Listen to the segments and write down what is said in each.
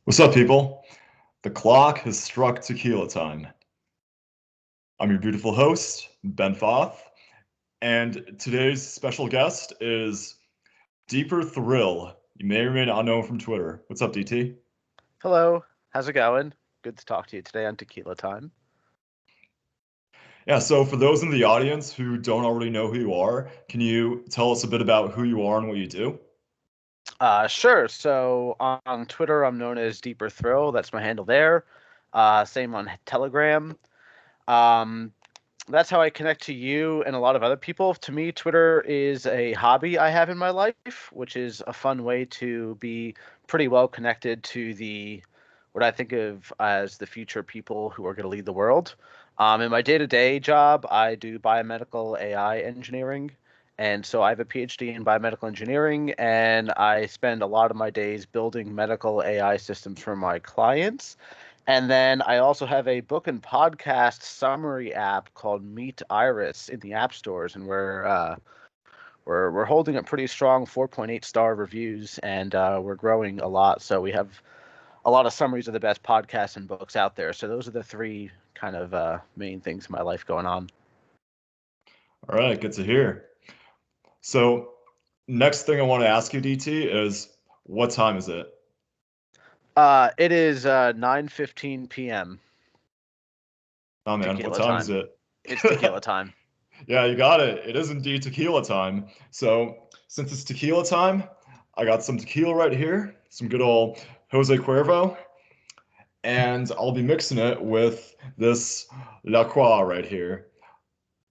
What's up, people? The clock has struck tequila time. I'm your beautiful host, Ben Foth, and today's special guest is Deeper Thrill. You may or may not know him from Twitter. What's up, DT? Hello, how's it going? Good to talk to you today on Tequila Time. Yeah, so for those in the audience who don't already know who you are, can you tell us a bit about who you are and what you do? Sure. So on Twitter, I'm known as Deeper Thrill. That's my handle there. Same on Telegram. Um, that's how I connect to you and a lot of other people. To me, Twitter is a hobby I have in my life, which is a fun way to be pretty well connected to the what I think of as the future people who are going to lead the world. In my day-to-day job, I do biomedical AI engineering. And so I have a PhD in biomedical engineering, and I spend a lot of my days building medical AI systems for my clients. And then I also have a book and podcast summary app called Meet Iris in the app stores, and we're holding a pretty strong 4.8 star reviews, and we're growing a lot. So we have a lot of summaries of the best podcasts and books out there. So those are the three kind of main things in my life going on. All right, good to hear. So, next thing I want to ask you, DT, is what time is it? It is 9:15 p.m. Oh man, what Tequila time is time. it? It's tequila time. Yeah, you got it. It is indeed tequila time. So, since it's tequila time, I got some tequila right here, some good old Jose Cuervo, and I'll be mixing it with this La Croix right here.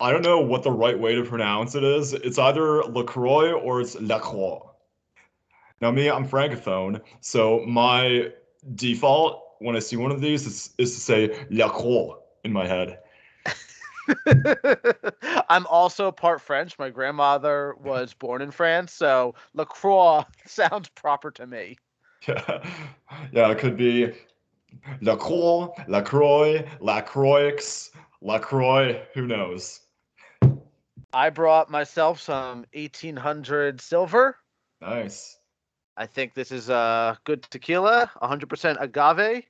I don't know what the right way to pronounce it is. It's either La Croix or it's La Croix. Now, me, I'm Francophone, so my default when I see one of these is to say La Croix in my head. I'm also part French. My grandmother was born in France, so La Croix sounds proper to me. Yeah, yeah, it could be La Croix, La Croix, La Croix, La Croix, who knows? I brought myself some 1800 silver. Nice. I think this is a good tequila, 100% agave,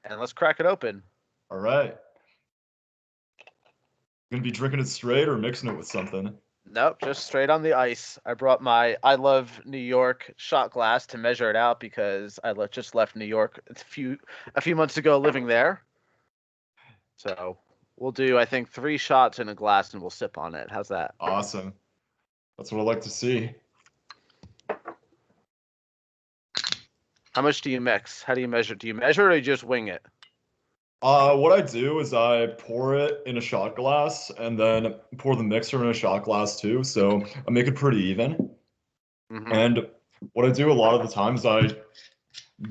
and let's crack it open. All right. Gonna be drinking it straight or mixing it with something. Nope, just straight on the ice. I brought my I Love New York shot glass to measure it out because just left New York a few months ago living there. So we'll do, I think, 3 shots in a glass and we'll sip on it. How's that? Awesome. That's what I like to see. How much do you mix? How do you measure? Do you measure or you just wing it? What I do is I pour it in a shot glass and then pour the mixer in a shot glass too. So I make it pretty even. Mm-hmm. And what I do a lot of the times I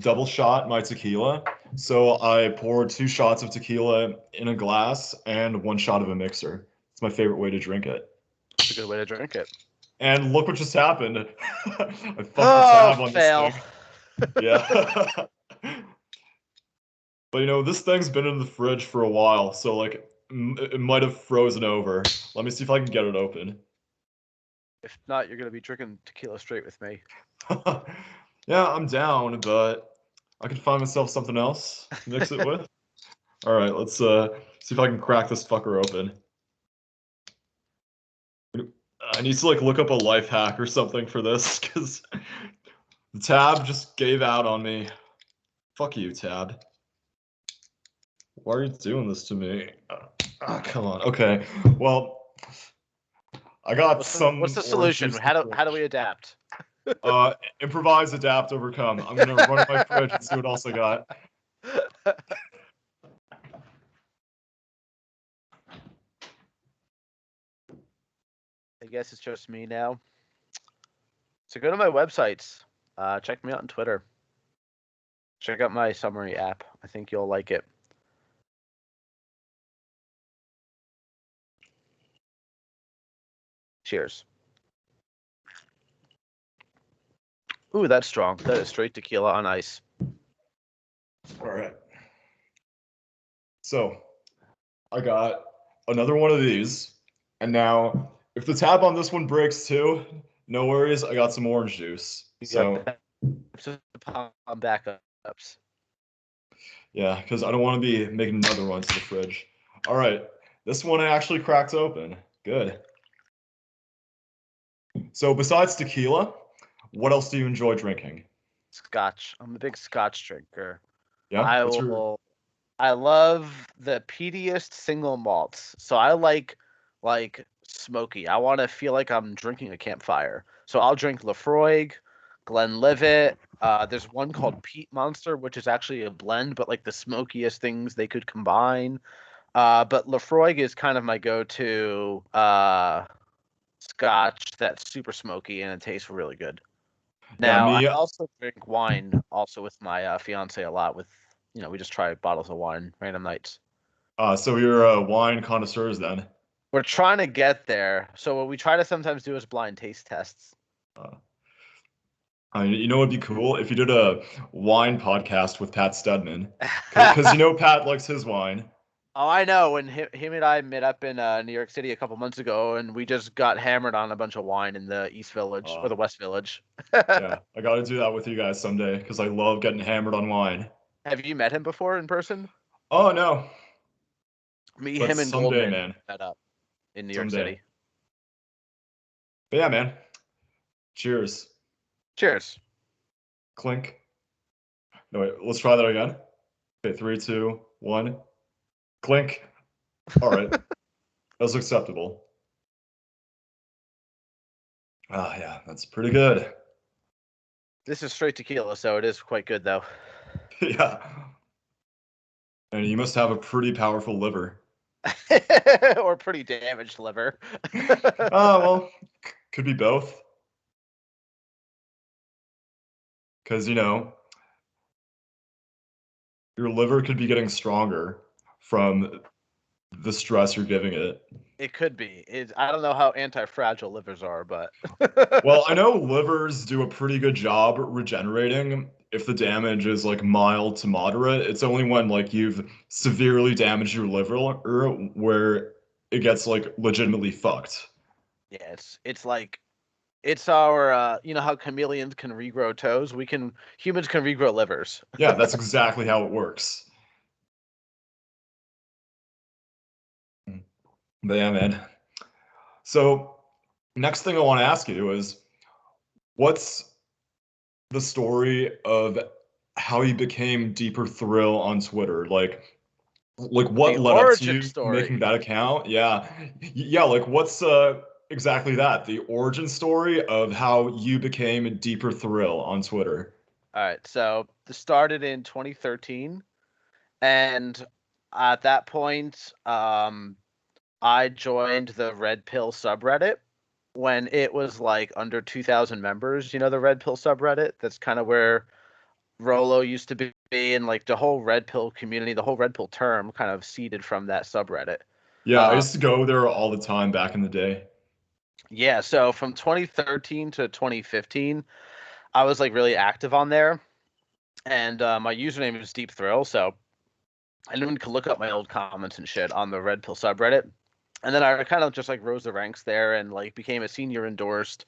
double shot my tequila. So I pour 2 shots of tequila in a glass and 1 shot of a mixer. It's my favorite way to drink it. It's a good way to drink it. And look what just happened. I fucked the Oh, tab on this fail. thing. Yeah. But this thing's been in the fridge for a while, so like it might have frozen over. Let me see if I can get it open. If not, you're gonna be drinking tequila straight with me. Yeah, I'm down, but I could find myself something else to mix it with. All right, let's see if I can crack this fucker open. I need to like look up a life hack or something for this because the tab just gave out on me. Fuck you, tab. Why are you doing this to me? Come on. Okay. Well, I got What's some the orange solution? juice in the How do we fridge. adapt? Improvise, adapt, overcome. I'm gonna run up my fridge and see what else I got. I guess it's just me now. So go to my websites. Check me out on Twitter. Check out my summary app. I think you'll like it. Cheers. Ooh, that's strong. That is straight tequila on ice. All right. So I got another one of these, and now if the tab on this one breaks too, no worries. I got some orange juice. You got So some backups. Yeah, because I don't want to be making another run to the fridge. All right, this one actually cracked open. Good. So besides tequila, what else do you enjoy drinking? Scotch. I'm a big Scotch drinker. Yeah, I what's your will. I love the peatiest single malts. So I like smoky. I want to feel like I'm drinking a campfire. So I'll drink Lafroig, Glenlivet. There's one called Peat Monster, which is actually a blend, but like the smokiest things they could combine. But Lafroig is kind of my go-to Scotch that's super smoky and it tastes really good. yeah, Now, I me? also drink wine also with my fiance a lot. With we just try bottles of wine random nights. So you're wine connoisseurs then. We're trying to get there. So what we try to sometimes do is blind taste tests. Uh, you know what'd be cool if you did a wine podcast with Pat Stedman, because you know Pat likes his wine. Oh, I know. When him and I met up in New York City a couple months ago, and we just got hammered on a bunch of wine in the East Village or Uh, the West Village. yeah, I got to do that with you guys someday because I love getting hammered on wine. Have you met him before in person? Oh no, Me, but him, and someday, Goldman man, met up in New York someday. City. But yeah, man. Cheers. Cheers. Clink. No wait, let's try that again. Okay, three, two, one. Clink. All right, that was acceptable. Ah, yeah, that's pretty good. This is straight tequila, so it is quite good though. Yeah, and you must have a pretty powerful liver. Or pretty damaged liver. Ah, well, could be both. Because, your liver could be getting stronger from the stress you're giving it. It could be. I don't know how anti-fragile livers are, but Well, I know livers do a pretty good job regenerating if the damage is like mild to moderate. It's only when like you've severely damaged your liver where it gets like legitimately fucked. yeah, it's like it's our you know how chameleons can regrow toes? Humans can regrow livers. Yeah, that's exactly how it works. But yeah, man. So, next thing I want to ask you is what's the story of how you became Deeper Thrill on Twitter? Like what The led up to origin you making story. that account? Yeah. Yeah, like what's exactly that? The origin story of how you became Deeper Thrill on Twitter. All right, so this started in 2013, and at that point, I joined the Red Pill subreddit when it was like under 2,000 members. You know the Red Pill subreddit? That's kind of where Rolo used to be, and like the whole Red Pill community, the whole Red Pill term kind of seeded from that subreddit. Yeah, I Uh, used to go there all the time back in the day. yeah, so from 2013 to 2015, I was like really active on there, and my username is Deep Thrill, so anyone could look up my old comments and shit on the Red Pill subreddit. And then I kind of just like rose the ranks there and like became a senior endorsed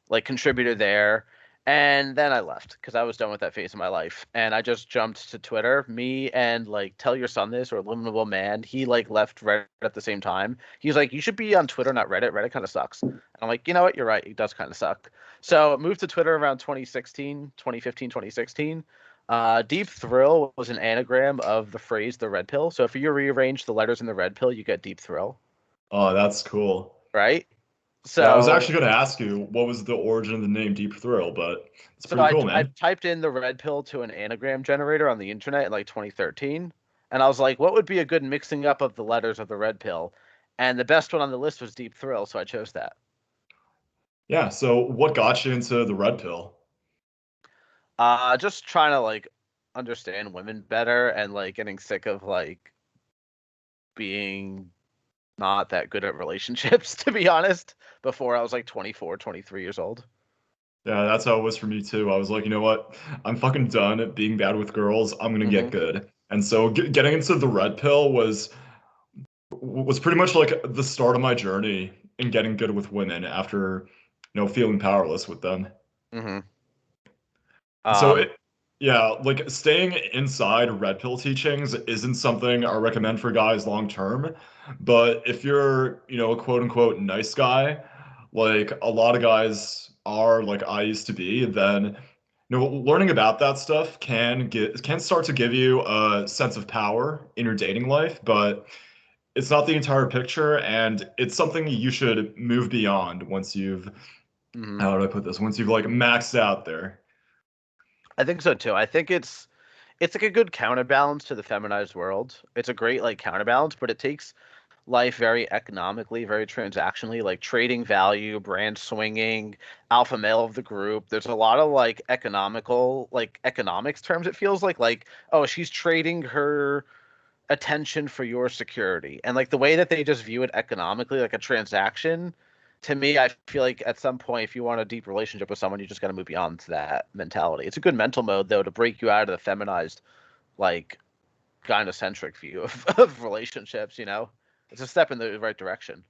like contributor there. And then I left because I was done with that phase of my life. And I just jumped to Twitter. Me and like Tell Your Son This or Illuminable Man, he like left Reddit at the same time. He was like, you should be on Twitter, not Reddit. Reddit kind of sucks. And I'm like, you know what? You're right. It does kind of suck. So moved to Twitter around 2016, 2015, 2016. Deep Thrill was an anagram of the phrase the red pill. So if you rearrange the letters in the red pill, you get Deep Thrill, Oh, that's cool. right? Yeah, I was So actually going to ask you what was the origin of the name Deep Thrill, but it's So pretty I cool, I man. typed in the red pill to an anagram generator on the internet in like 2013, and I was like, what would be a good mixing up of the letters of the red pill? And the best one on the list was Deep Thrill, so I chose that. Yeah, so what got you into the red pill? Just trying to like understand women better and like getting sick of like being not that good at relationships, to be honest, before I was like 24, 23 years old. Yeah, that's how it was for me too. I was like, you know what? I'm fucking done at being bad with girls. I'm gonna Hmm. get good. And so getting into the red pill was pretty much like the start of my journey in getting good with women after, feeling powerless with them. Hmm. So Um, Yeah, like staying inside red pill teachings isn't something I recommend for guys long term. But if you're, a quote unquote nice guy, like a lot of guys are, like I used to be, then learning about that stuff can start to give you a sense of power in your dating life, but it's not the entire picture, and it's something you should move beyond once you've, Hmm. how do I put this? Once you've like maxed out there. I think so too. I think it's like a good counterbalance to the feminized world. It's a great like counterbalance, but it takes life very economically, very transactionally, like trading value, brand swinging, alpha male of the group. There's a lot of like economics terms. It feels like oh, she's trading her attention for your security, and like the way that they just view it economically, like a transaction. To me, I feel like at some point, if you want a deep relationship with someone, you just got to move beyond that mentality. It's a good mental mode though to break you out of the feminized, like gynocentric view of relationships. It's a step in the right direction.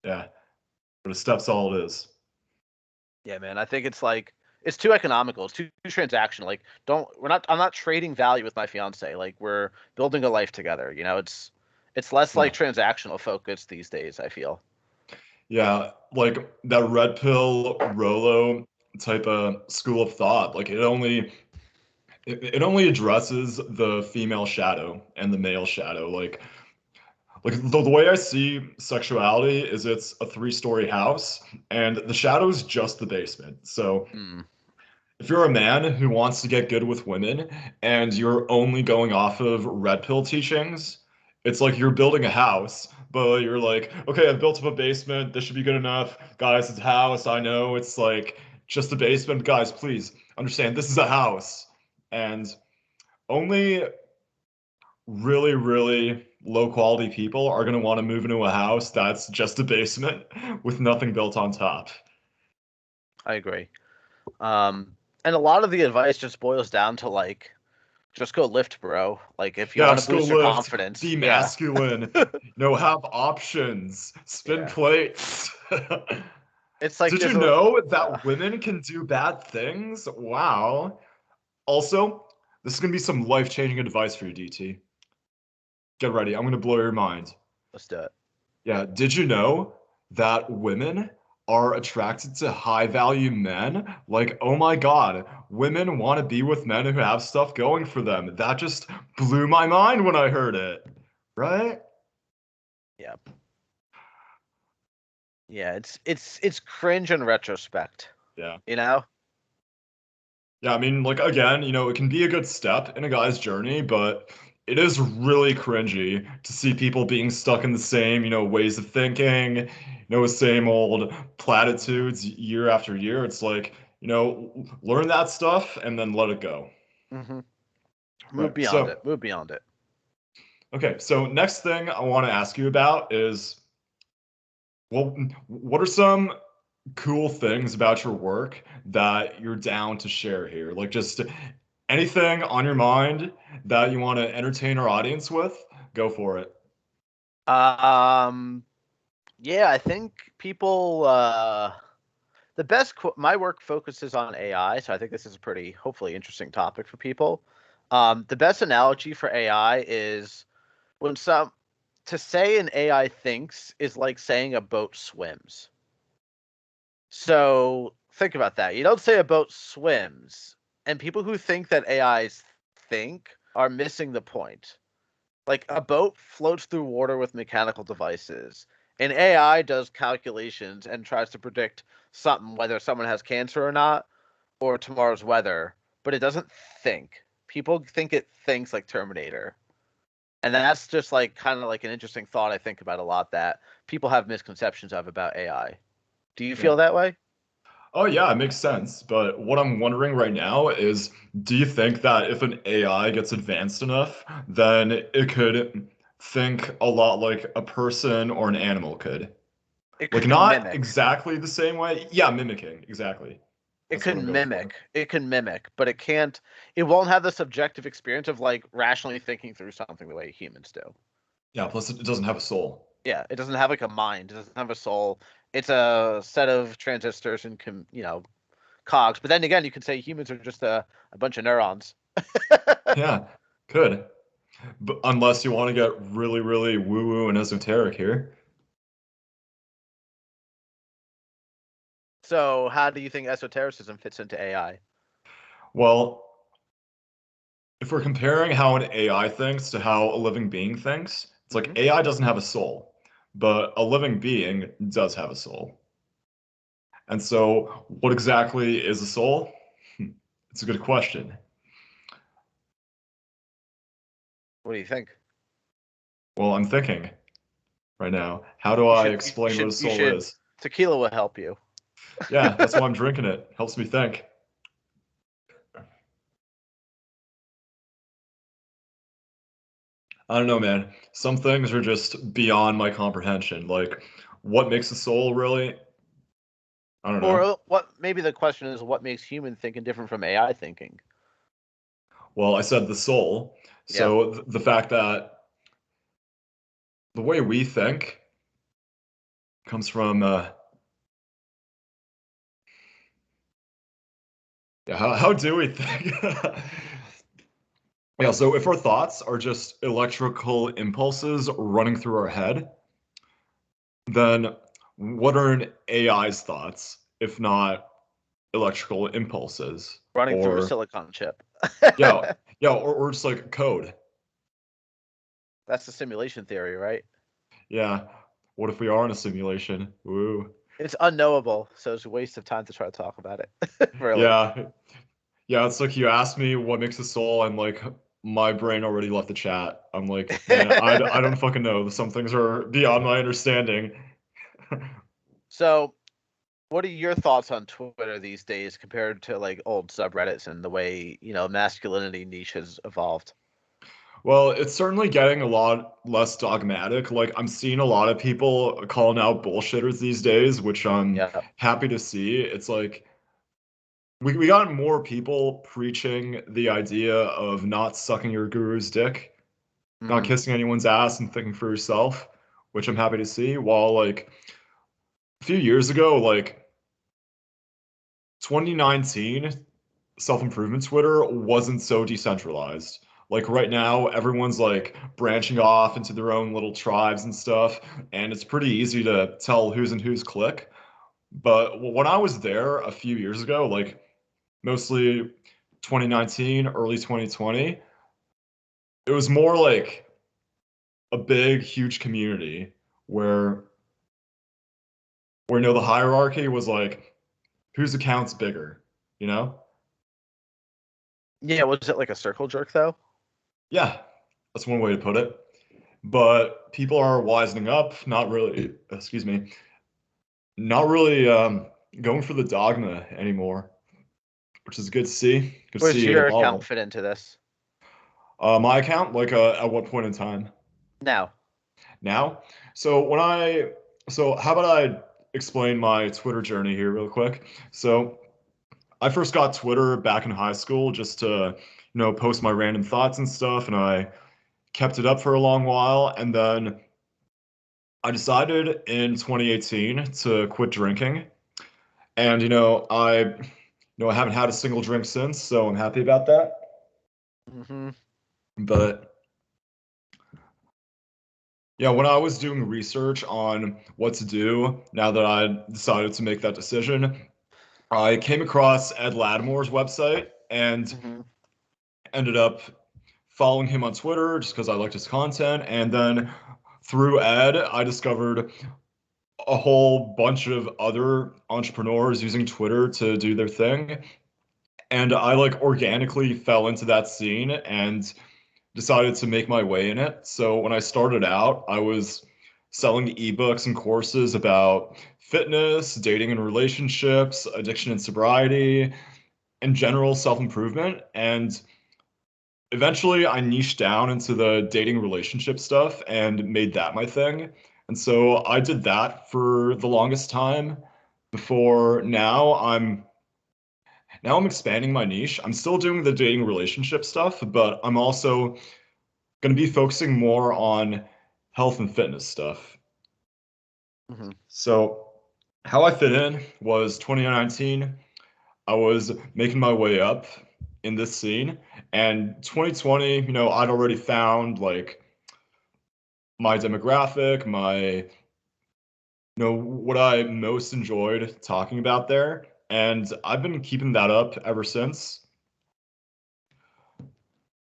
Yeah, but a step's all it is. Yeah, man. I think it's like it's too economical. It's too transactional. Like, don't we're not. I'm not trading value with my fiance. Like, we're building a life together. It's less Yeah. like transactional focus these days. I feel. Yeah, like that red pill Rolo type of school of thought, like it only addresses the female shadow and the male shadow. Like the way I see sexuality is it's a three-story house and the shadow is just the basement. So Mm. if you're a man who wants to get good with women and you're only going off of red pill teachings, it's like you're building a house, but you're like, okay, I've built up a basement. This should be good enough. Guys, it's a house. I know it's like just a basement. Guys, please understand this is a house. And only really, really low quality people are going to want to move into a house that's just a basement with nothing built on top. I agree. And a lot of the advice just boils down to like, just go lift, bro. Like, if you Yeah, want to just go boost your lift, confidence, be yeah, masculine, have options, spin yeah. plates. It's like Did you there's a know yeah. that women can do bad things? Wow. Also, this is going to be some life-changing advice for you, DT. Get ready. I'm going to blow your mind. Let's do it. Yeah, did you know that women are attracted to high-value men? Like, oh my God, women want to be with men who have stuff going for them. That just blew my mind when I heard it. Right? Yeah, yeah. It's cringe in retrospect. Yeah. You know. Yeah, I mean, like again, it can be a good step in a guy's journey, but it is really cringy to see people being stuck in the same, ways of thinking, the same old platitudes year after year. It's like, learn that stuff and then let it go. Hmm. Move Right. beyond So, it. Move beyond it. okay. So next thing I want to ask you about is, well, what are some cool things about your work that you're down to share here? Like just anything on your mind that you want to entertain our audience with, go for it. Um. Yeah, I think people. My work focuses on AI, so I think this is a pretty hopefully interesting topic for people. The best analogy for AI is when some to say an AI thinks is like saying a boat swims. So think about that. You don't say a boat swims, and people who think that AIs think are missing the point. Like a boat floats through water with mechanical devices. An AI does calculations and tries to predict something, whether someone has cancer or not, or tomorrow's weather, but it doesn't think. People think it thinks like Terminator. And that's just like kind of like an interesting thought I think about a lot that people have misconceptions of about AI. Do you Yeah. feel that way? Oh yeah, it makes sense. But what I'm wondering right now is, do you think that if an AI gets advanced enough, then it could think a lot like a person or an animal could? It Like could not mimic. exactly the same way. Yeah, mimicking. Exactly. It That's what could I'm going for. mimic. It can mimic, but it can't. It won't have the subjective experience of like rationally thinking through something the way humans do. Yeah, plus it doesn't have a soul. Yeah, it doesn't have like a mind. It doesn't have a soul. It's a set of transistors and cogs. But then again, you could say humans are just a bunch of neurons. Yeah, could. But unless you want to get really, really woo-woo and esoteric here. So how do you think esotericism fits into AI? Well, if we're comparing how an AI thinks to how a living being thinks, it's like Hmm. AI doesn't have a soul, but a living being does have a soul. And so, what exactly is a soul? It's a good question. What do you think? Well, I'm thinking right now, how do You I should explain what a you soul should is? tequila will help you. Yeah, that's why I'm drinking it. Helps me think. I don't know, man. Some things are just beyond my comprehension. Like, what makes a soul really? I don't know. Or what? Maybe the question is, what makes human thinking different from AI thinking? Well, I said the soul. Yeah. So the fact that the way we think comes from, yeah, how do we think? Yeah, so if our thoughts are just electrical impulses running through our head, then what are an AI's thoughts if not electrical impulses? Running through a Or, silicon chip. yeah, yeah, or just like code. That's the simulation theory, right? Yeah, what if we are in a simulation? Ooh. It's unknowable, so it's a waste of time to try to talk about it. Really. Yeah, yeah, it's like you asked me what makes a soul, and like my brain already left the chat. I'm like, man, I don't fucking know. Some things are beyond my understanding. So, what are your thoughts on Twitter these days compared to like old subreddits and the way, masculinity niche has evolved? Well, it's certainly getting a lot less dogmatic. Like I'm seeing a lot of people calling out bullshitters these days, which I'm Yeah. happy to see. It's like we got more people preaching the idea of not sucking your guru's dick, not Hmm. kissing anyone's ass and thinking for yourself, which I'm happy to see. While like a few years ago, like 2019, self-improvement Twitter wasn't so decentralized. Like right now, everyone's like branching off into their own little tribes and stuff, and it's pretty easy to tell who's in whose clique. But when I was there a few years ago, like mostly 2019, early 2020, it was more like a big, huge community where the hierarchy was like whose account's bigger, you know? Yeah, was it like a circle jerk though? Yeah, that's one way to put it. But people are wisening up, not really, excuse me, not really going for the dogma anymore, which is good to see. Good to Where does see it your account evolve. fit into this? My account, like at what point in time? Now. Now? So when I, so how about I explain my Twitter journey here real quick? So I first got Twitter back in high school just to, post my random thoughts and stuff, and I kept it up for a long while, and then I decided in 2018 to quit drinking. And I haven't had a single drink since, so I'm happy about that. Hmm. But yeah, when I was doing research on what to do now that I decided to make that decision, I came across Ed Latimore's website and Hmm. ended up following him on Twitter just because I liked his content. And then through Ed, I discovered a whole bunch of other entrepreneurs using Twitter to do their thing. And I like organically fell into that scene and decided to make my way in it. So when I started out, I was selling ebooks and courses about fitness, dating and relationships, addiction and sobriety, and general self-improvement. And eventually I niched down into the dating relationship stuff and made that my thing. And so I did that for the longest time before now I'm expanding my niche. I'm still doing the dating relationship stuff, but I'm also going to be focusing more on health and fitness stuff. Hmm. So, how I fit in was 2019. I was making my way up in this scene, and 2020, I'd already found like my demographic, what I most enjoyed talking about there, and I've been keeping that up ever since.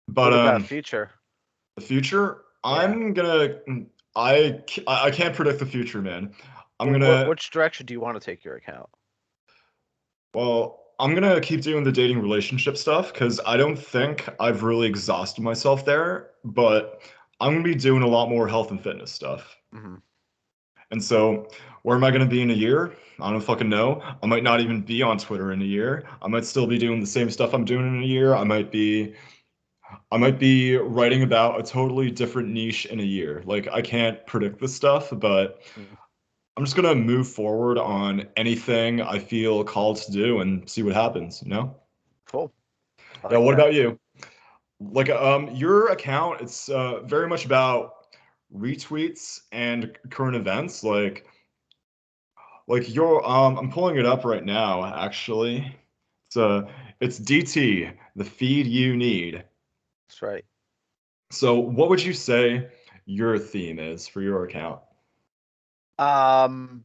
But What about future? the future, Yeah. I can't predict the future, man. I'm Well, gonna which direction do you want to take your account? I'm gonna keep doing the dating relationship stuff because I don't think I've really exhausted myself there, but I'm gonna be doing a lot more health and fitness stuff. Hmm. And so, where am I gonna be in a year? I don't fucking know. I might not even be on Twitter in a year. I might still be doing the same stuff I'm doing in a year. I might be writing about a totally different niche in a year. Like I can't predict this stuff, but I'm just gonna move forward on anything I feel called to do and see what happens? Cool. I Yeah, like what that. about you? Like your account, it's very much about retweets and current events. Like your I'm pulling it up right now, actually. It's it's DT, the feed you need. That's right. So what would you say your theme is for your account? Um,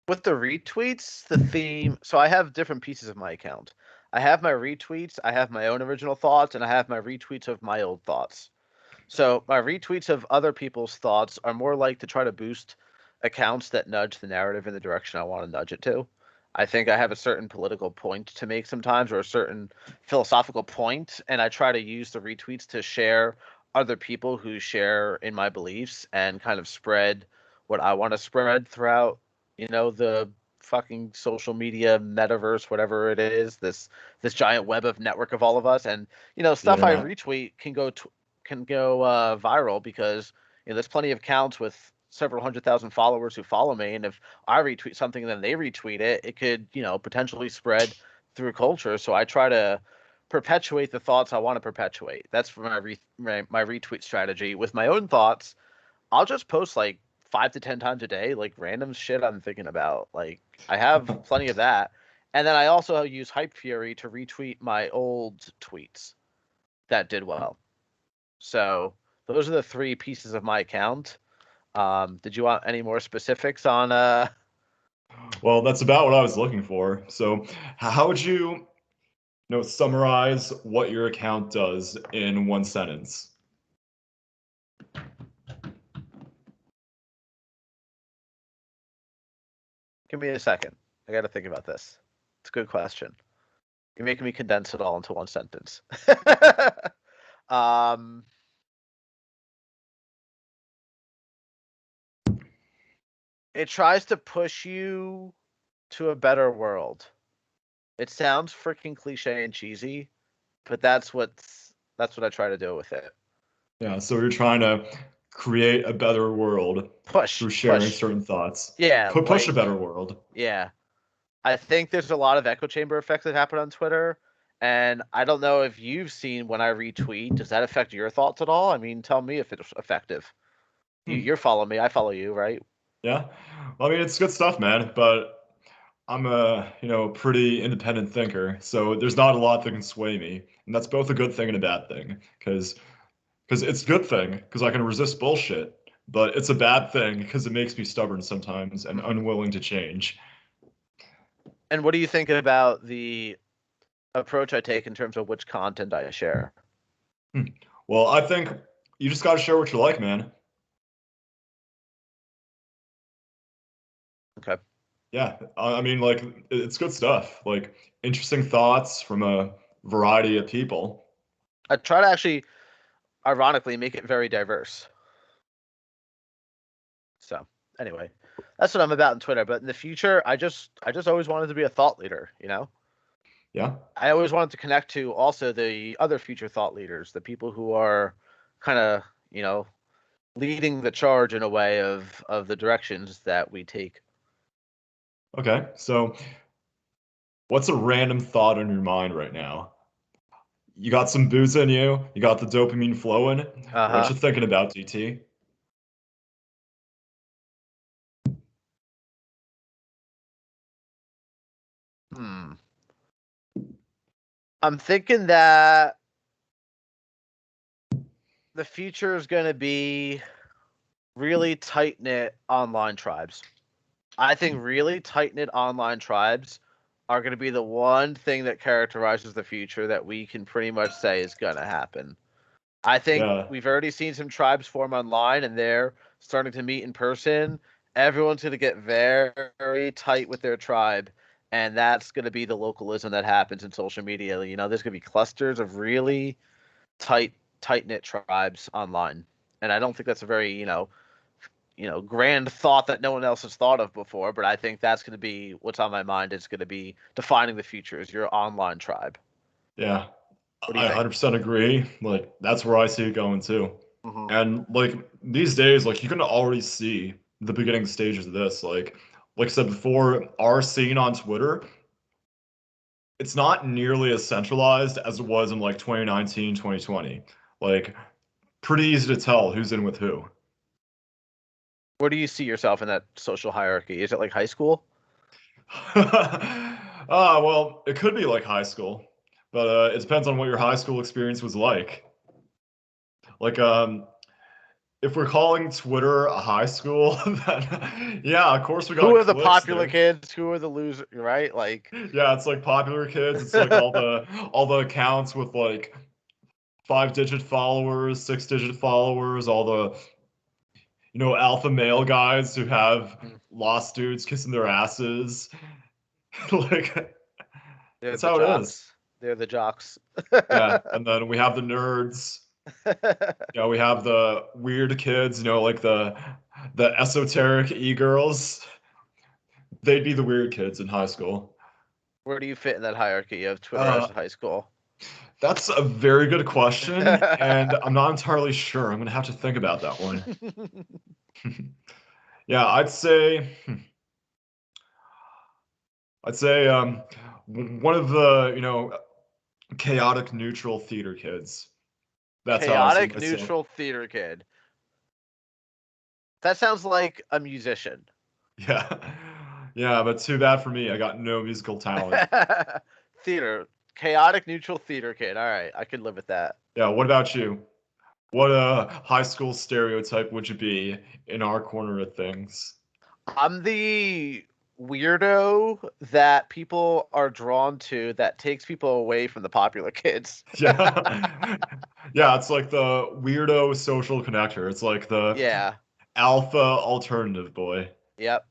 with the retweets, the theme. So I have different pieces of my account. I have my retweets, I have my own original thoughts, and I have my retweets of my old thoughts. So my retweets of other people's thoughts are more like to try to boost accounts that nudge the narrative in the direction I want to nudge it to. I think I have a certain political point to make sometimes, or a certain philosophical point, and I try to use the retweets to share other people who share in my beliefs and kind of spread what I want to spread throughout, the fucking social media metaverse, whatever it is, this giant web of network of all of us. And The stuff I internet. retweet can go viral because there's plenty of accounts with several 100,000 followers who follow me, and if I retweet something and then they retweet it, it could potentially spread through culture. So I try to perpetuate the thoughts I want to perpetuate. That's for my retweet strategy. With my own thoughts, I'll just post like 5 to 10 times a day, like random shit I'm thinking about. Like I have plenty of that. And then I also use Hype Fury to retweet my old tweets that did well. So those are the three pieces of my account. Did you want any more specifics on Well, that's about what I was looking for. So, how would summarize what your account does in one sentence? give me a second. I got to think about this. It's a good question. You're making me condense it all into one sentence. um, it tries to push you to a better world. It sounds freaking cliche and cheesy, but that's what I try to do with it. Yeah, so you're trying to create a better world Push, through sharing push. certain thoughts. Yeah, Push a like better world. yeah. I think there's a lot of echo chamber effects that happen on Twitter, and I don't know if you've seen when I retweet. Does that affect your thoughts at all? I mean, tell me if it's effective. Hmm. You're following me. I follow you, right? Yeah. Well, I mean, it's good stuff, man, but I'm a, pretty independent thinker, so there's not a lot that can sway me. And that's both a good thing and a bad thing, because it's a good thing because I can resist bullshit, but it's a bad thing because it makes me stubborn sometimes and Hmm. unwilling to change. And what do you think about the approach I take in terms of which content I share? Hmm. Well, I think you just got to share what you like, man. Okay. Yeah, I mean, like, it's good stuff. Like, interesting thoughts from a variety of people. I try to actually, ironically, make it very diverse. So anyway, that's what I'm about in Twitter. But in the future, I just always wanted to be a thought leader. Yeah. I always wanted to connect to also the other future thought leaders, the people who are kind of, leading the charge in a way of the directions that we take. Okay. So, what's a random thought on your mind right now? You got some booze in you. You got the dopamine flowing. What Uh-huh. you thinking about, DT? Hmm. I'm thinking that the future is going to be really tight knit online tribes. I think really tight knit online tribes are going to be the one thing that characterizes the future that we can pretty much say is going to happen. I think Yeah, we've already seen some tribes form online and they're starting to meet in person. Everyone's going to get very, very tight with their tribe. And that's going to be the localism that happens in social media. You know, there's going to be clusters of really tight knit tribes online. And I don't think that's a very, grand thought that no one else has thought of before, but I think that's going to be what's on my mind. Is going to be defining the future is your online tribe. yeah. What do you I think? 100% agree. Like that's where I see it going too. Hmm. And like these days, like you can already see the beginning stages of this. Like I said before, our scene on Twitter, it's not nearly as centralized as it was in like 2019, 2020. Like pretty easy to tell who's in with who. Where do you see yourself in that social hierarchy? Is it like high school? Well, it could be like high school, but it depends on what your high school experience was like. Like, if we're calling Twitter a high school, then yeah, of course we Who got are the clicks popular there. kids? Who are the losers? Right? Like, Yeah, it's like popular kids. It's like all the accounts with like 5-digit followers, 6-digit followers, all the alpha male guys who have lost dudes kissing their asses. Like they're that's the how it is. jocks. They're the jocks. Yeah, and then we have the nerds. Yeah, we have the weird kids, like the esoteric e-girls. They'd be the weird kids in high school. Where do you fit in that hierarchy of Twitter as Uh, a high school? that's a very good question, and I'm not entirely sure. I'm gonna have to think about that one. Yeah, I'd say one of the, chaotic neutral theater kids. That's how I see Chaotic myself. neutral theater kid. That sounds like a musician. Yeah. Yeah, but too bad for me. I got no musical talent. Theater. Chaotic neutral theater kid. All right, I could live with that. Yeah, what about you? What high school stereotype would you be in our corner of things? I'm the weirdo that people are drawn to that takes people away from the popular kids. Yeah. Yeah, it's like the weirdo social connector. It's like the Yeah. alpha alternative boy. Yep.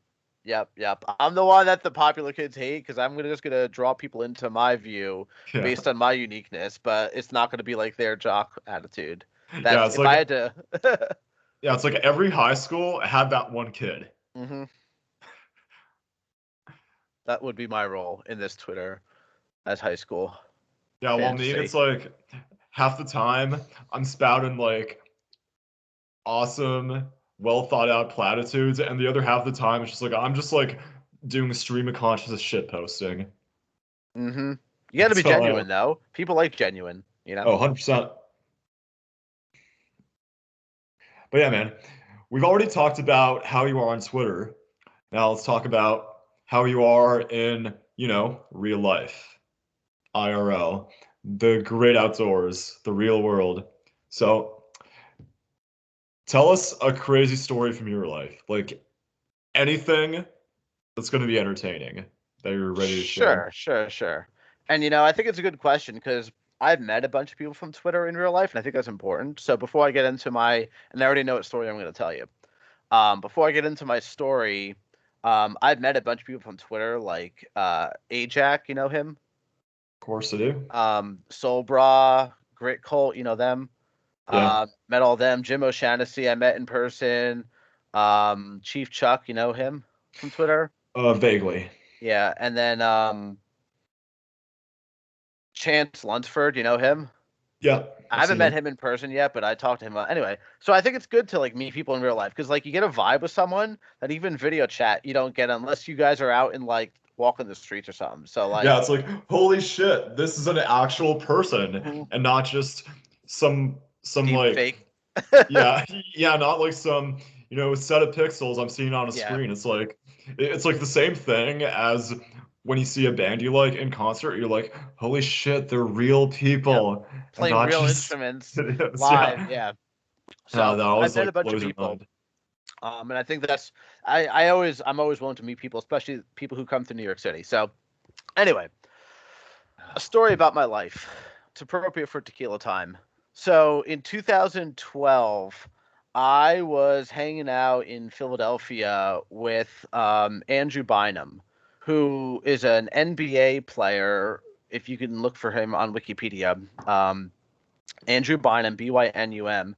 Yep. I'm the one that the popular kids hate because I'm just gonna draw people into my view Yeah. based on my uniqueness, but it's not gonna be like their jock attitude. Yeah, That's it's if I like had to. yeah, it's like every high school had that one kid. Hmm. That would be my role in this Twitter as high school Yeah, well, me, fantasy. it's like half the time I'm spouting like awesome, well thought out platitudes, and the other half of the time it's just like I'm just like doing stream of consciousness shit posting. Hmm. You got to be So, genuine though. People like genuine, you know. 100%. But yeah, man, we've already talked about how you are on Twitter. Now let's talk about how you are in, real life, IRL, the great outdoors, the real world. So tell us a crazy story from your life, like anything that's going to be entertaining that you're ready to share. Sure. And I think it's a good question because I've met a bunch of people from Twitter in real life, and I think that's important. So before I get into and I already know what story I'm going to tell you. Before I get into my story, I've met a bunch of people from Twitter, like Ajax, you know him, Of course I do. Soulbra, Grit Cult, you know them. Yeah. Met all them. Jim O'Shaughnessy, I met in person. Chief Chuck, you know him from Twitter. Vaguely. Yeah, and then Chance Lunsford, you know him. Yeah, I I've haven't seen met him. him in person yet, but I talked to him. Anyway, so I think it's good to like meet people in real life because like you get a vibe with someone that even video chat you don't get unless you guys are out in like walking the streets or something. So Yeah, like, it's like, holy shit, this is an actual person mhm, and not just some deep like fake. yeah, yeah, not like some, set of pixels I'm seeing on a Yeah. screen. It's like the same thing as when you see a band you like in concert, you're like, holy shit, they're real Yeah, people and playing not real just instruments videos. live. Yeah. Yeah. Yeah, So that I've always met a like bunch of blows your people, mind. and I think that's I'm always willing to meet people, especially people who come to New York City. So anyway, a story about my life. It's appropriate for tequila time. So in 2012, I was hanging out in Philadelphia with Andrew Bynum, who is an NBA player. If you can look for him on Wikipedia, Andrew Bynum, Bynum,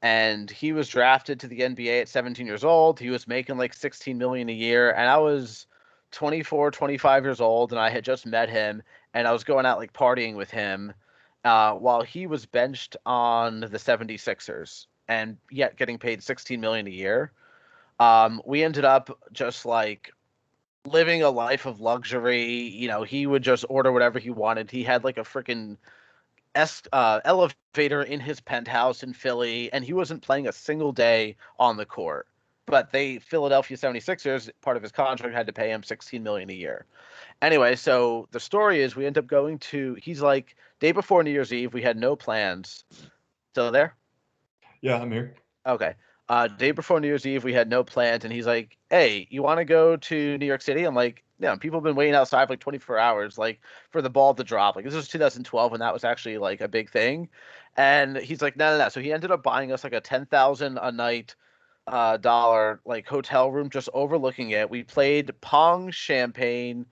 and he was drafted to the NBA at 17 years old. He was making like 16 million a year, and I was 24, 25 years old, and I had just met him, and I was going out like partying with him, while he was benched on the 76ers and yet getting paid 16 million a year. We ended up just like living a life of luxury. You know, he would just order whatever he wanted. He had like a freaking elevator in his penthouse in Philly, and he wasn't playing a single day on the court. But they Philadelphia 76ers, part of his contract, had to pay him 16 million a year. Anyway, so the story is we end up going to he's like day before New Year's Eve, we had no plans. Still there? Yeah, I'm here. Okay. Day before New Year's Eve, we had no plans, and he's like, "Hey, you want to go to New York City?" I'm like, "Yeah." People have been waiting outside for like 24 hours, like for the ball to drop. Like this was 2012, and that was actually like a big thing. And he's like, "No, no, no." So he ended up buying us like a 10,000 a night dollar like hotel room just overlooking it. We played Pong champagne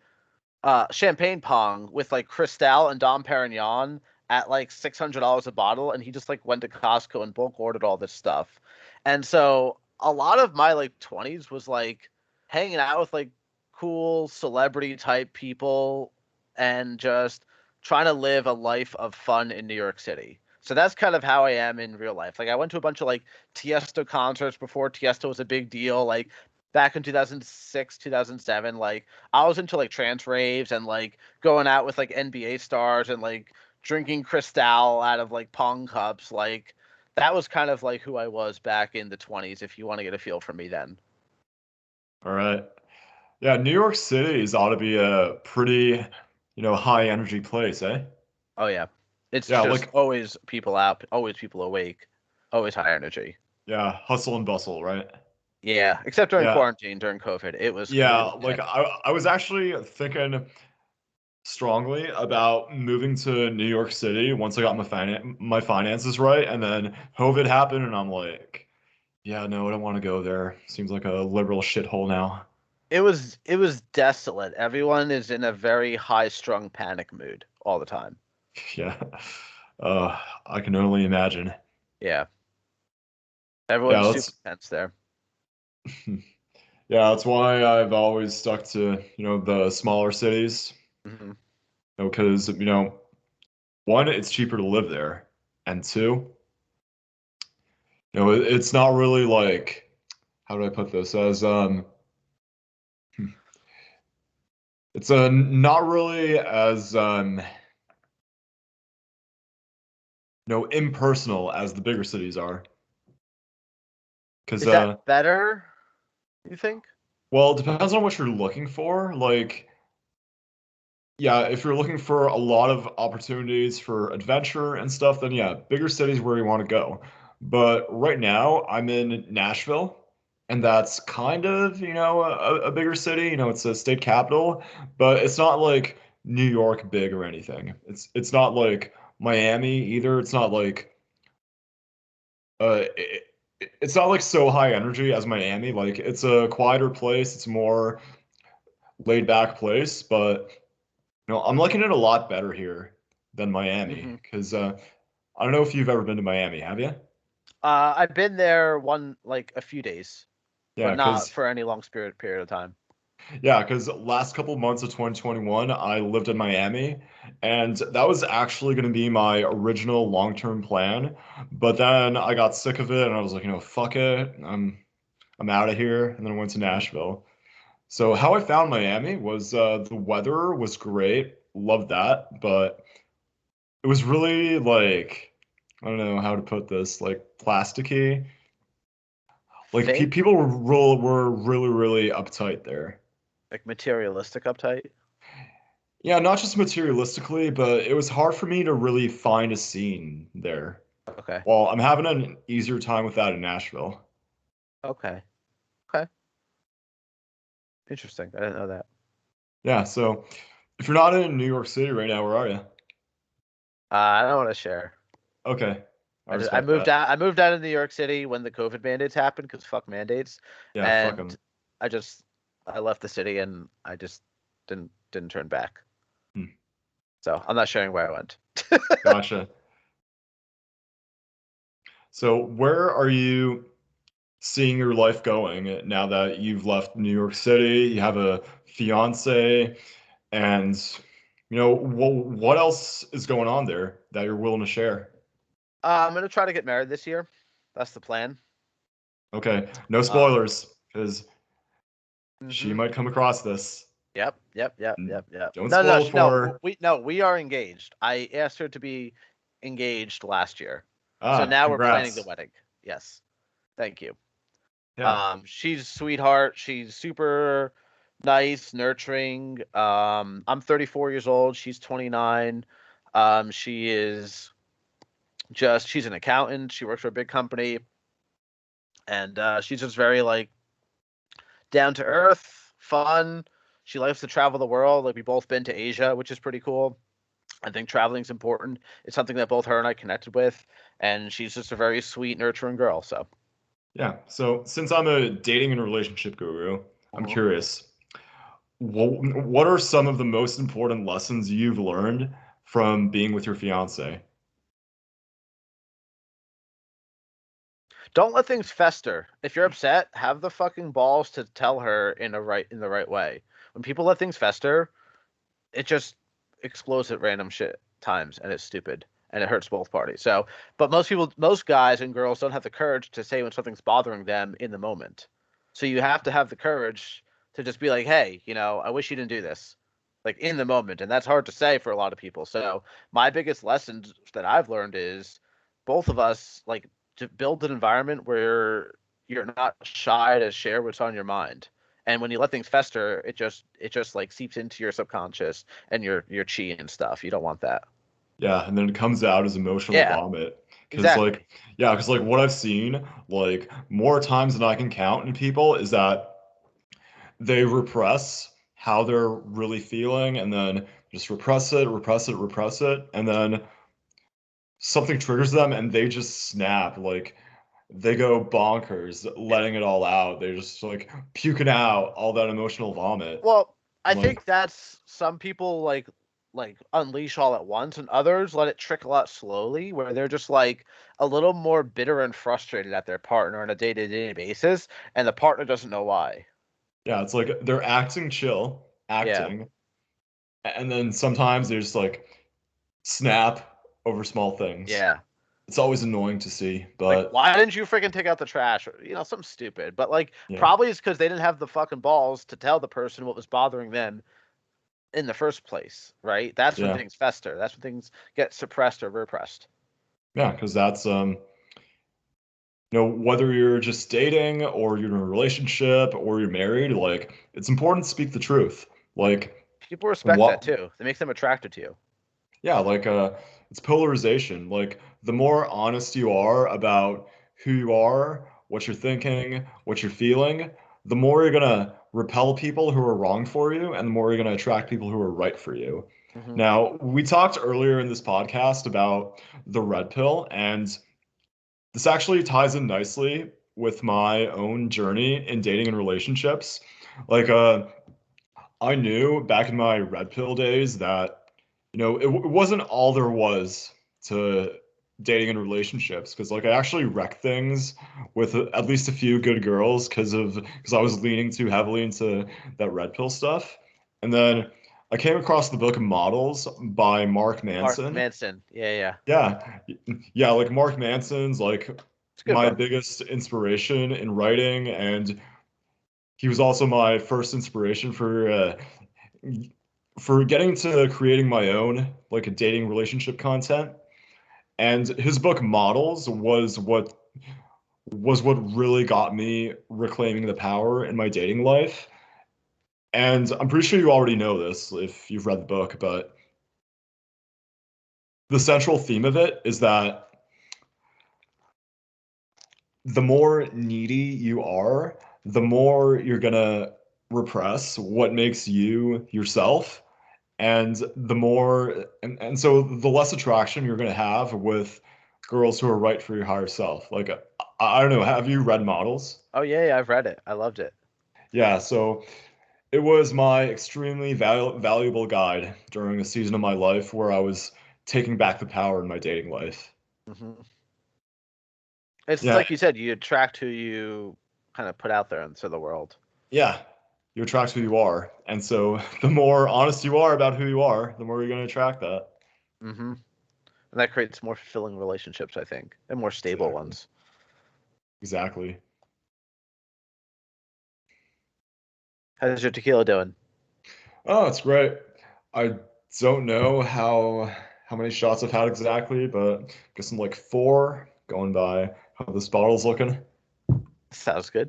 pong with like Cristal and Dom Perignon at like $600 a bottle, and he just like went to Costco and bulk ordered all this stuff. And so a lot of my like 20s was like hanging out with like cool celebrity type people and just trying to live a life of fun in New York City. So that's kind of how I am in real life. Like I went to a bunch of like Tiesto concerts before Tiesto was a big deal. Like back in 2006, 2007, like I was into like trance raves and like going out with like NBA stars and like drinking Cristal out of like pong cups. Like that was kind of like who I was back in the 20s, if you want to get a feel for me then. All right. Yeah, New York City is ought to be a pretty, high energy place, eh? Oh yeah. It's Yeah, just like always people out, always people awake, always high energy. yeah, hustle and bustle, right? Yeah, except during Yeah. quarantine, during COVID, it was Yeah, really like dead. I was actually thinking strongly about moving to New York City once I got my finances right, and then COVID happened, and I'm like, yeah, no, I don't want to go there. Seems like a liberal shithole now. It was desolate. Everyone is in a very high strung panic mood all the time. Yeah, I can only imagine. Yeah. Yeah, Everyone's super that's tense there. yeah, that's why I've always stuck to, the smaller cities, Hmm. because, one, it's cheaper to live there, and two, it's not really like, how do I put this? As it's not really as impersonal as the bigger cities are. Because Is that better, you think? well, it depends on what you're looking for. Like, yeah, if you're looking for a lot of opportunities for adventure and stuff, then yeah, bigger cities where you want to go. But right now, I'm in Nashville, and that's kind of, a bigger city. It's a state capital, but it's not like New York big or anything. It's not like Miami either. It's not like it's not like so high energy as Miami. Like it's a quieter place. It's a more laid back place, but I'm liking it a lot better here than Miami Hmm. because I don't know if you've ever been to Miami, have you? I've been there one like a few days, but Yeah, not because for any long period of time. last couple months of 2021, I lived in Miami, and that was actually going to be my original long-term plan. But then I got sick of it, and I was like, fuck it, I'm out of here, and then I went to Hmm. Nashville. So how I found Miami was the weather was great, loved that, but it was really like I don't know how to put this, like plasticky. Like pe Fake, people were really really uptight there. like materialistic uptight. Yeah, not just materialistically, but it was hard for me to really find a scene there. Okay. Well, I'm having an easier time with that in Nashville. Okay. Okay. Interesting. I didn't know that. Yeah, so if you're not in New York City right now, where are you? I don't want to share. Okay, I I respect moved that. out. I moved out of New York City when the COVID mandates happened because fuck mandates, Yeah, fuck and them. I just I left the city and I just didn't turn back. So I'm not sharing where I went. Gotcha. So where are you seeing your life going now that you've left New York City? You have a fiance, and what else is going on there that you're willing to share? I'm gonna try to get married this year. That's the plan. Okay, no Uh, spoilers, because she hmm might come across this. Yep, yep, yep, Mm, yep, yep. don't No, no, spoil it for her. we are engaged. I asked her to be engaged last year, so Ah, now we're planning the congrats. wedding. Yes, thank you. Yeah, She's a sweetheart. She's super nice, nurturing. I'm 34 years old. She's 29. She is she's an accountant. She works for a big company, and she's just very like down to earth, fun. She likes to travel the world. Like we both been to Asia, which is pretty cool. I think traveling's important. It's something that both her and I connected with, and she's just a very sweet, nurturing girl. So. yeah. So since I'm a dating and relationship guru, I'm Mhm. curious. What are some of the most important lessons you've learned from being with your fiance? Don't let things fester. If you're upset, have the fucking balls to tell her in the right way. When people let things fester, it just explodes at random shit times and it's stupid and it hurts both parties. So, but most guys and girls don't have the courage to say when something's bothering them in the moment. So you have to have the courage to just be like, "Hey, I wish you didn't do this." Like in the moment, and that's hard to say for a lot of people. So, my biggest lessons that I've learned is both of us like to build an environment where you're not shy to share what's on your mind. And when you let things fester, it just like seeps into your subconscious and your chi and stuff. You don't want that. Yeah, and then it comes out as emotional Yeah, vomit. Because exactly. like, yeah, because like what I've seen, like more times than I can count in people is that they repress how they're really feeling and then just repress it, repress it, repress it, and then something triggers them and they just snap. Like they go bonkers, Yeah. letting it all out. They're just like puking out all that emotional vomit. Well, I And like, think that's some people like unleash all at once, and others let it trickle out slowly, where they're just like a little more bitter and frustrated at their partner on a day-to-day basis, and the partner doesn't know why. yeah, it's like they're acting chill, Yeah. acting, and then sometimes they just like snap over small things. Yeah. It's always annoying to see, Like, but why didn't you freaking take out the trash? Or, something stupid. But like, yeah, probably it's because they didn't have the fucking balls to tell the person what was bothering them in the first place, right? That's when yeah, things fester. That's when things get suppressed or repressed. yeah, because that's whether you're just dating or you're in a relationship or you're married, like it's important to speak the truth. Like People respect that what too. It makes them attracted to you. yeah, like it's polarization. Like the more honest you are about who you are, what you're thinking, what you're feeling, the more you're gonna repel people who are wrong for you, and the more you're gonna attract people who are right for you. Hmm. Now, we talked earlier in this podcast about the red pill, and this actually ties in nicely with my own journey in dating and relationships. Like, I knew back in my red pill days that, it wasn't all there was to dating and relationships because like I actually wrecked things with at least a few good girls because I was leaning too heavily into that red pill stuff. And then I came across the book Models by Mark Mark Manson. Manson. Yeah, yeah. Yeah. Yeah, like Mark Manson's like It's a good my book. biggest inspiration in writing and he was also my first inspiration for getting to creating my own like a dating relationship content. And his book Models was what really got me reclaiming the power in my dating life. And I'm pretty sure you already know this if you've read the book, but the central theme of it is that the more needy you are, the more you're gonna repress what makes you yourself, and and so the less attraction you're gonna have with girls who are right for your higher self. Like I don't know, have you read Models? Oh yeah, I've read it. I loved it. Yeah, so it was my extremely valuable guide during a season of my life where I was taking back the power in my dating life. Hmm. It's Yeah, like you said, you attract who you kind of put out there into the world. yeah, you attract who you are. And so the more honest you are about who you are, the more you're going to attract that. Hmm. And that creates more fulfilling relationships, I think, and more stable Exactly. ones. Exactly. How's your tequila doing? Oh, it's great. I don't know how many shots I've had exactly, but I guess I'm like four going by how this bottle's looking. Sounds good.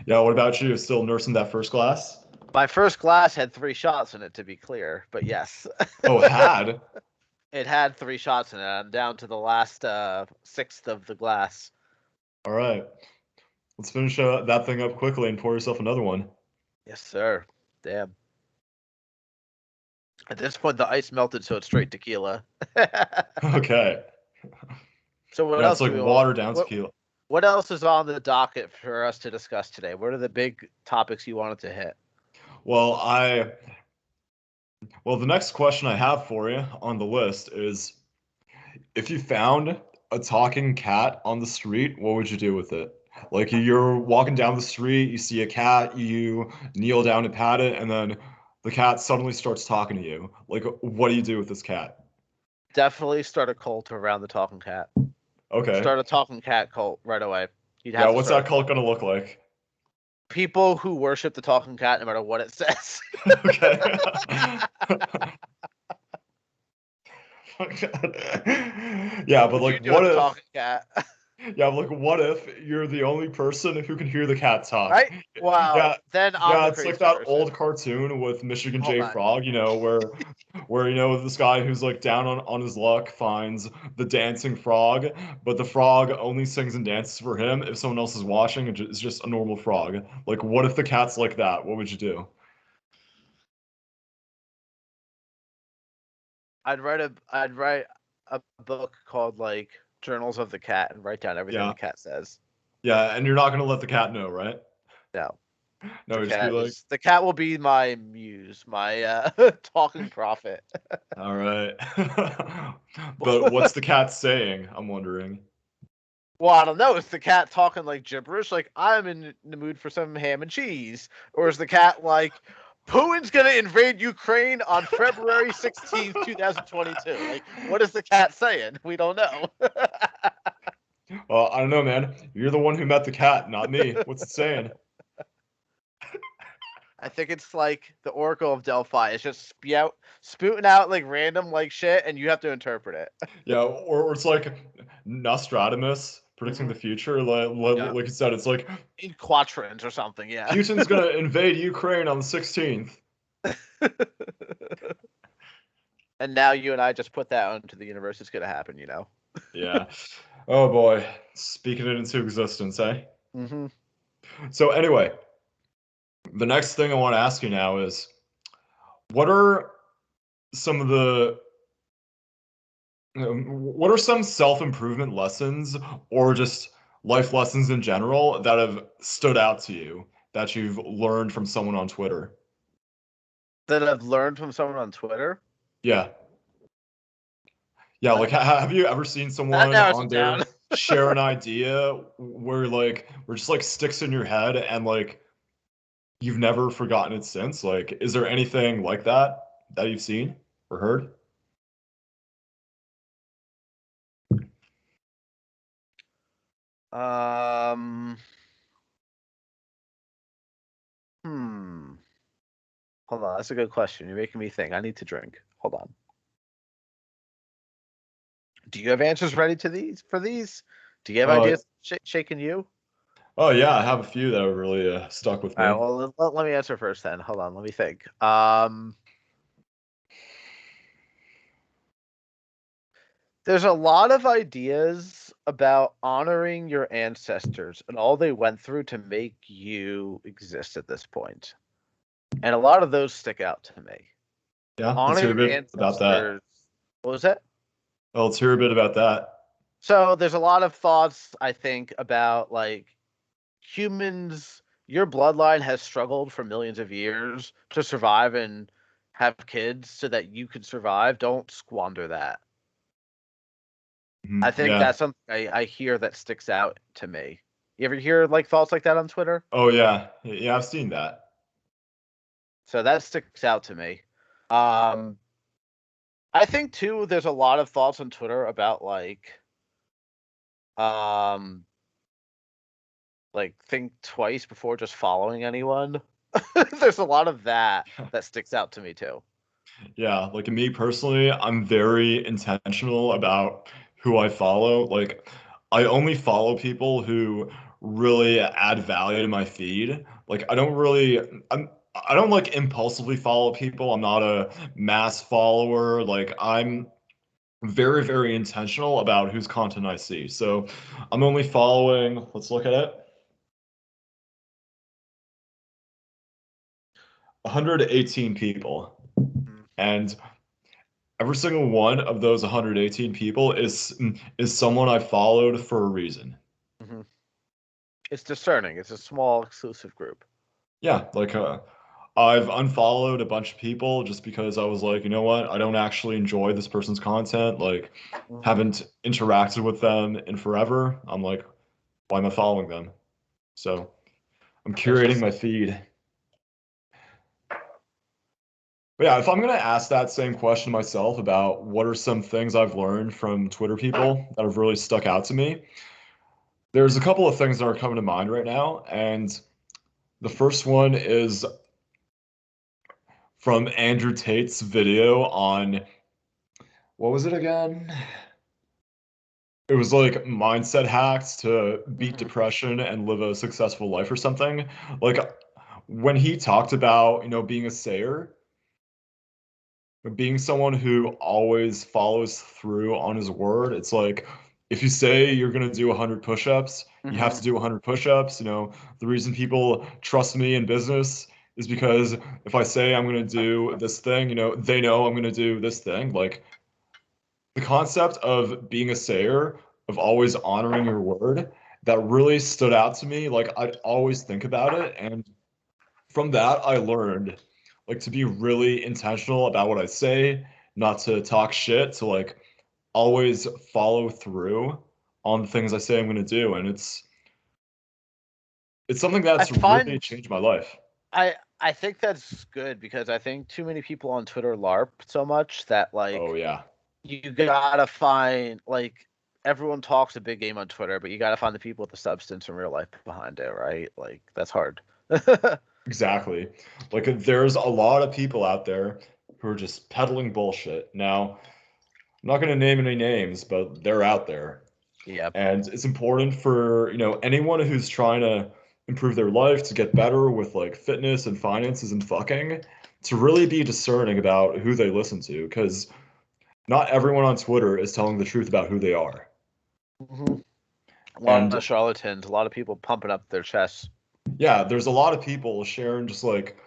Yeah, what about you? Still nursing that first glass? My first glass had 3 shots in it, to be clear, but yes, Oh, had. it had 3 shots in it. I'm down to the last sixth of the glass. All right. Let's finish that thing up quickly and pour yourself another one. Yes, sir. Damn. At this point, the ice melted, so it's straight tequila. Okay. So what Yeah, it's else do like we want? watered down tequila. What else is on the docket for us to discuss today? What are the big topics you wanted to hit? Well, the next question I have for you on the list is if you found a talking cat on the street, what would you do with it? Like you're walking down the street, you see a cat, you kneel down to pat it, and then the cat suddenly starts talking to you. Like, what do you do with this cat? Definitely start a cult around the talking cat. Okay. Start a talking cat cult right away. You'd Yeah, have to what's start that a cult cult. gonna look like? People who worship the talking cat, no matter what it says. Okay. Yeah, but What would like, you do what with the if? talking cat? Yeah, but like, what if you're the only person who can hear the cat talk? Right? Wow. Yeah, Then I'm yeah, the it's like crazy that person. old cartoon with Michigan Hold J. on. Frog, where this guy who's like down on his luck finds the dancing frog, but the frog only sings and dances for him if someone else is watching. It's just a normal frog. Like, what if the cat's like that? What would you do? I'd write a book called like Journals of the Cat and write down everything Yeah, the cat says. yeah, and you're not gonna let the cat know, right? No. No, just be like, The cat will be my muse, my talking prophet. all right. But what's the cat saying? I'm wondering. Well, I don't know. Is the cat talking like gibberish, like I'm in the mood for some ham and cheese, or is the cat like Putin's gonna invade Ukraine on February 16th, 2022? Like, what is the cat saying? We don't know. Well, I don't know, man. You're the one who met the cat, not me. What's it saying? I think it's like the Oracle of Delphi. It's just spouting out like random like shit, and you have to interpret it. Yeah, or it's like Nostradamus predicting Hmm. the future. Yeah, Like you said, it's like in quatrains or something. Yeah. Putin's gonna invade Ukraine on the 16th. And now you and I just put that onto the universe. It's gonna happen, you know. Yeah. Oh boy, speaking it into existence, eh? Hmm. So anyway, the next thing I want to ask you now is, what are some of the what are some self-improvement lessons or just life lessons in general that have stood out to you that you've learned from someone on Twitter? That I've learned from someone on Twitter. Yeah. Yeah, like have you ever seen That someone narrows on it down. there share an idea where just like sticks in your head and like you've never forgotten it since? Like, is there anything like that you've seen or heard? Um. Hmm. Hold on. That's a good question. You're making me think. I need to drink. Hold on. Do you have answers ready to these for these? Do you have Uh, ideas shaking you? Oh yeah, I have a few that are really stuck with All right, me. well, let me answer first then. Hold on, let me think. There's a lot of ideas about honoring your ancestors and all they went through to make you exist at this point. And a lot of those stick out to me. Yeah, let's Honor hear a your bit about that. ancestors. What was it? Well, let's hear a bit about that. So there's a lot of thoughts, I think, about like humans, your bloodline has struggled for millions of years to survive and have kids so that you could survive. Don't squander that. I think Yeah. that's something I hear that sticks out to me. You ever hear like thoughts like that on Twitter? Oh yeah. Yeah, I've seen that. So that sticks out to me. Um, I think too, there's a lot of thoughts on Twitter about um, like think twice before just following anyone. There's a lot of that sticks out to me too. Yeah, like me personally, I'm very intentional about who I follow. Like, I only follow people who really add value to my feed. Like, I don't like impulsively follow people. I'm not a mass follower. Like, I'm very, very intentional about whose content I see. So, I'm only following, let's look at it, 118 people. And every single one of those 118 people is someone I followed for a reason. Mm-hmm. It's discerning. It's a small exclusive group. Yeah, like I've unfollowed a bunch of people just because I was like, you know what? I don't actually enjoy this person's content. Like, Mm-hmm. haven't interacted with them in forever. I'm like, why am I following them? So I'm It's curating just my feed. But yeah, if I'm gonna ask that same question myself about what are some things I've learned from Twitter people that have really stuck out to me, there's a couple of things that are coming to mind right now, and the first one is from Andrew Tate's video on what was it again? It was like mindset hacks to beat mm-hmm. depression and live a successful life or something. Like when he talked about, being a sayer, being someone who always follows through on his word. It's like if you say you're going to do 100 push-ups, you have Mm-hmm. to do 100 push-ups. The reason people trust me in business is because if I say I'm going to do this thing, they know I'm going to do this thing. Like the concept of being a sayer, of always honoring your word, that really stood out to me. Like I'd always think about it, and from that I learned like to be really intentional about what I say, not to talk shit, to like always follow through on the things I say I'm going to do, and it's something I that's really find changed my life. I think that's good because I think too many people on Twitter LARP so much that Oh like yeah. you gotta find like everyone talks a big game on Twitter, but you gotta find the people with the substance in real life behind it, right? Like that's hard. Exactly. Like there's a lot of people out there who are just peddling bullshit. Now, I'm not going to name any names, but they're out there. Yep. And it's important for, anyone who's trying to improve their life, to get better with like fitness and finances and fucking, to really be discerning about who they listen to, because not everyone on Twitter is telling the truth about who they are. Mm-hmm. A lot And of charlatans, a lot of people pumping up their chests. yeah, there's a lot of people sharing just like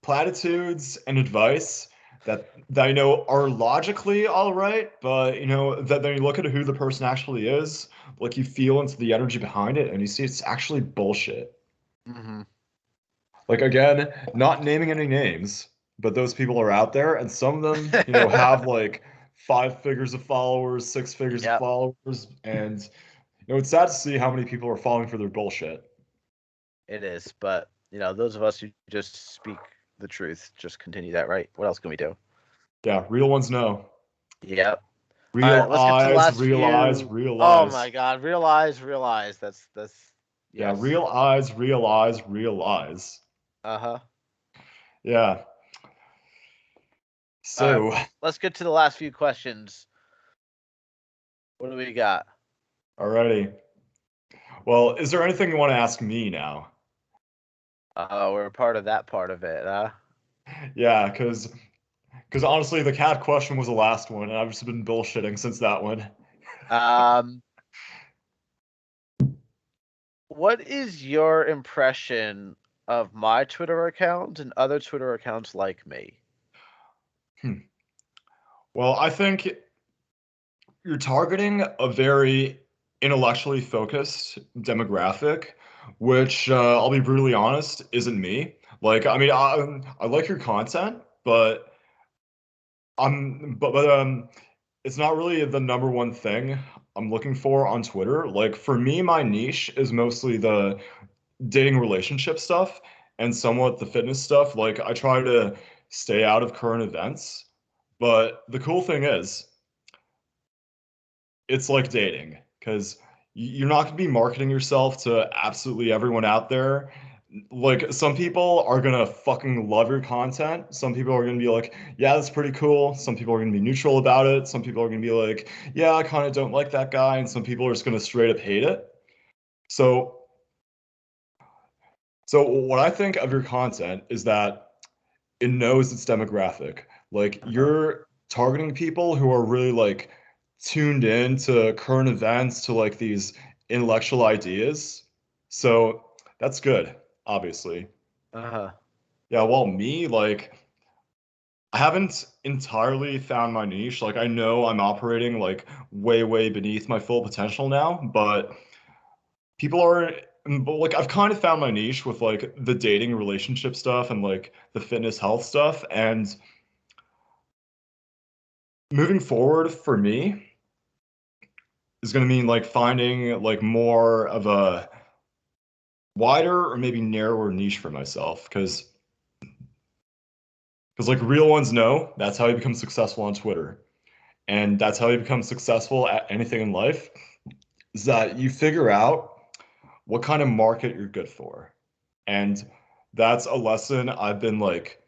platitudes and advice that I know are logically all right, but that then you look at who the person actually is, like you feel into the energy behind it, and you see it's actually bullshit. Mm-hmm. Like again, not naming any names, but those people are out there, and some of them, have like 5 figures of followers, 6 figures of Yep. followers, and it's sad to see how many people are falling for their bullshit. It is, but those of us who just speak the truth just continue that, right? What else can we do? Yeah, real ones know. Yep. All right, Real let's get to the eyes, last real eyes, few. real Oh my eyes. God, realize, realize. That's Yeah, yes. real eyes, real eyes, real eyes. Uh-huh. Yeah. All right, So, let's get to the last few questions. What do we got? alrighty. Well, is there anything you want to ask me now? We're part of that part of it, huh? Yeah, because honestly, the cat question was the last one, and I've just been bullshitting since that one. Um, what is your impression of my Twitter account and other Twitter accounts like me? Hmm. Well, I think you're targeting a very intellectually focused demographic, which I'll be brutally honest, isn't me. Like, I mean, I like your content, but it's not really the number one thing I'm looking for on Twitter. Like, for me, my niche is mostly the dating relationship stuff and somewhat the fitness stuff. Like, I try to stay out of current events, but the cool thing is, it's like dating because you're not going to be marketing yourself to absolutely everyone out there. Like some people are going to fucking love your content. Some people are going to be like, yeah, that's pretty cool. Some people are going to be neutral about it. Some people are going to be like, yeah, I kind of don't like that guy. And some people are just going to straight up hate it. So, so what I think of your content is that it knows its demographic. Like Uh-huh. you're targeting people who are really like tuned in to current events, to like these intellectual ideas. So that's good, obviously. Uh-huh. Yeah, well, me, like, I haven't entirely found my niche. Like, I know I'm operating like way, way beneath my full potential now, but people are, but like, I've kind of found my niche with like the dating relationship stuff and like the fitness health stuff. And moving forward for me is going to mean like finding like more of a wider or maybe narrower niche for myself because like real ones know that's how you become successful on Twitter, and that's how you become successful at anything in life, is that you figure out what kind of market you're good for. And that's a lesson I've been like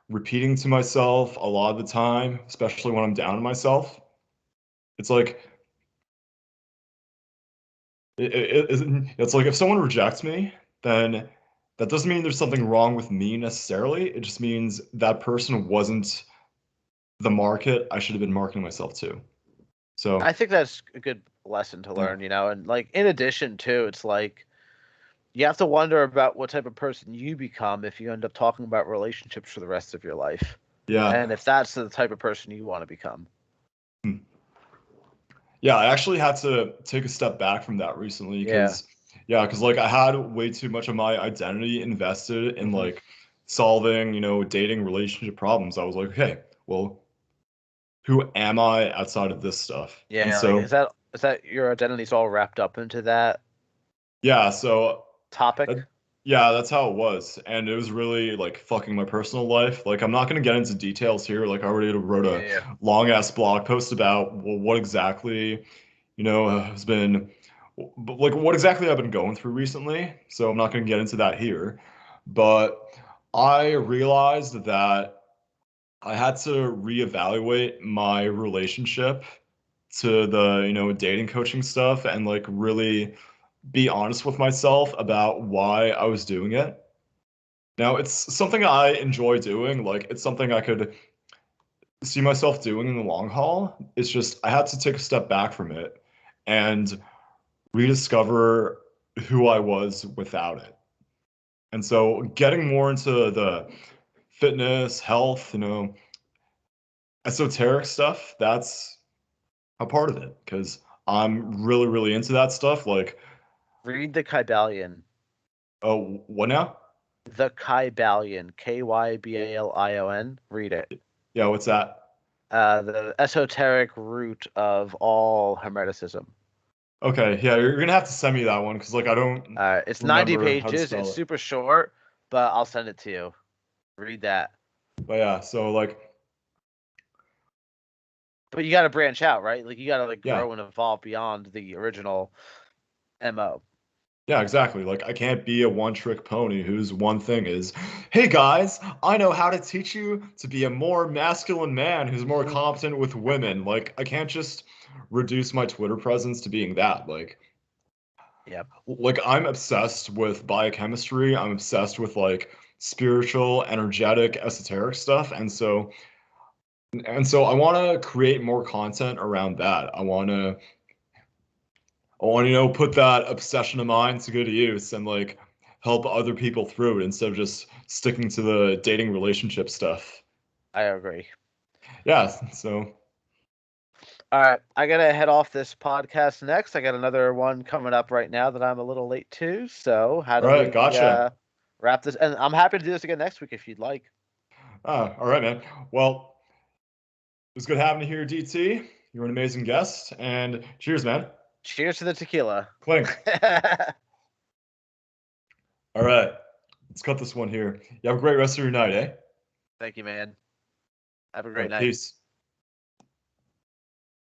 repeating to myself a lot of the time, especially when I'm down on myself. It's like it's like if someone rejects me, then that doesn't mean there's something wrong with me necessarily. It just means that person wasn't the market I should have been marketing myself to. I So, think that's a good lesson to yeah. learn, and like in addition too, it's like you have to wonder about what type of person you become if you end up talking about relationships for the rest of your life. Yeah. And if that's the type of person you want to become. Hmm. Yeah, I actually had to take a step back from that recently Yeah. because like I had way too much of my identity invested in Hmm. like solving, dating relationship problems. I was like, okay, well, who am I outside of this stuff? And Yeah, like so, is that your identity's all wrapped up into that yeah, so topic? that, yeah, that's how it was. And it was really like fucking my personal life. Like I'm not gonna get into details here. Like I already wrote a Yeah. long ass blog post about well, what exactly, has been like what exactly I've been going through recently. So I'm not gonna get into that here. But I realized that I had to reevaluate my relationship to the, dating coaching stuff and like really be honest with myself about why I was doing it. Now, it's something I enjoy doing. Like, it's something I could see myself doing in the long haul. It's just I had to take a step back from it and rediscover who I was without it. And so, getting more into the fitness, health, esoteric stuff, that's a part of it because I'm really, really into that stuff. Like, Read the Kybalion. oh, what now? The Kybalion. Kybalion. Read it. Yeah, what's that? The esoteric root of all Hermeticism. Okay, yeah, you're gonna have to send me that one because like I don't It's 90 remember how to pages. It's spell it. super short, but I'll send it to you. Read that. But yeah, so like But you got to branch out, right? Like you got to like yeah, grow and evolve beyond the original MO. yeah, exactly. Like I can't be a one-trick pony whose one thing is, hey guys, I know how to teach you to be a more masculine man who's more competent with women. Like I can't just reduce my Twitter presence to being that. Like Yep. Like I'm obsessed with biochemistry. I'm obsessed with like spiritual, energetic, esoteric stuff. And so I want to create more content around that. I want to, put that obsession of mine to good use and like help other people through it instead of just sticking to the dating relationship stuff. I agree. Yeah, so All right, I gotta head off this podcast next. I got another one coming up right now that I'm a little late to. So how all do right, we gotcha. wrap this? And I'm happy to do this again next week if you'd like. All right, man. Well, it was good having you here, DT. You're an amazing guest, and cheers, man. Cheers to the tequila. Clink. All right, let's cut this one here. You have a great rest of your night, eh? Thank you, man. Have a All great right, night. peace.